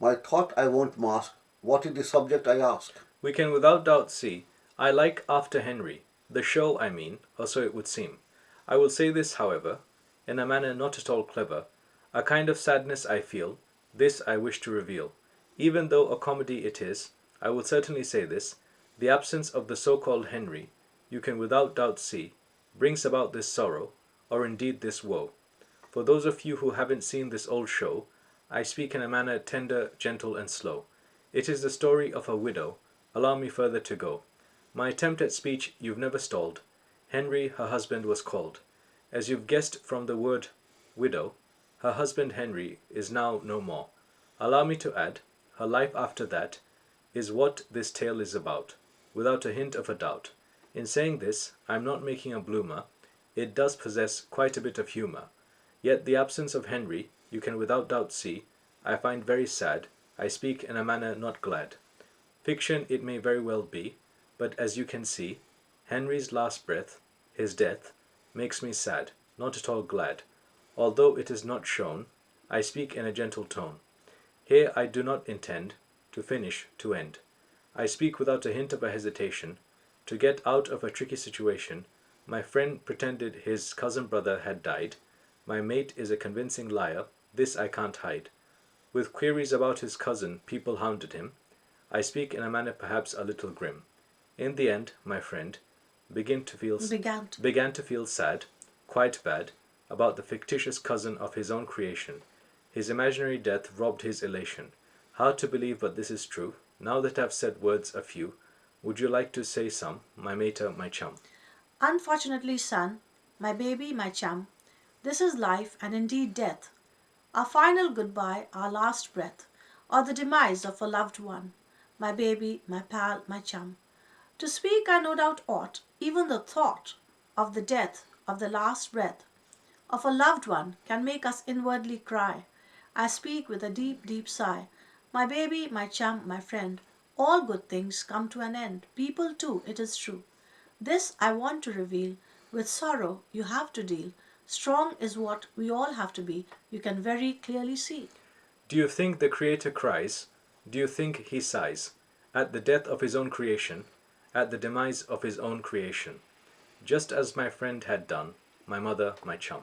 My thought I won't mask. What is the subject, I ask? We can without doubt see, I like After Henry, the show I mean, or so it would seem. I will say this, however, in a manner not at all clever, a kind of sadness I feel, this I wish to reveal. Even though a comedy it is, I will certainly say this, the absence of the so-called Henry, you can without doubt see, brings about this sorrow, or indeed this woe. For those of you who haven't seen this old show, I speak in a manner tender, gentle, and slow. It is the story of a widow. Allow me further to go. My attempt at speech you've never stalled. Henry, her husband, was called. As you've guessed from the word widow, her husband Henry is now no more. Allow me to add, her life after that is what this tale is about, without a hint of a doubt. In saying this, I'm not making a bloomer. It does possess quite a bit of humour. Yet the absence of Henry, you can without doubt see, I find very sad. I speak in a manner not glad. Fiction it may very well be, but as you can see, Henry's last breath, his death, makes me sad, not at all glad. Although it is not shown, I speak in a gentle tone. Here I do not intend to finish to end. I speak without a hint of a hesitation. To get out of a tricky situation, my friend pretended his cousin brother had died. My mate is a convincing liar, this I can't hide. With queries about his cousin, people hounded him. I speak in a manner perhaps a little grim. In the end, my friend began to feel sad, quite bad, about the fictitious cousin of his own creation. His imaginary death robbed his elation. Hard to believe, but this is true. Now that I've said words a few, would you like to say some, my mater, my chum? Unfortunately, son, my baby, my chum, this is life and indeed death. Our final goodbye, our last breath, or the demise of a loved one. My baby, my pal, my chum. To speak I no doubt ought, even the thought of the death, of the last breath, of a loved one can make us inwardly cry. I speak with a deep, deep sigh. My baby, my chum, my friend, all good things come to an end. People too, it is true. This I want to reveal. With sorrow you have to deal. Strong is what we all have to be. You can very clearly see. Do you think the Creator cries? Do you think he sighs at the death of his own creation, at the demise of his own creation, just as my friend had done, my mother, my chum?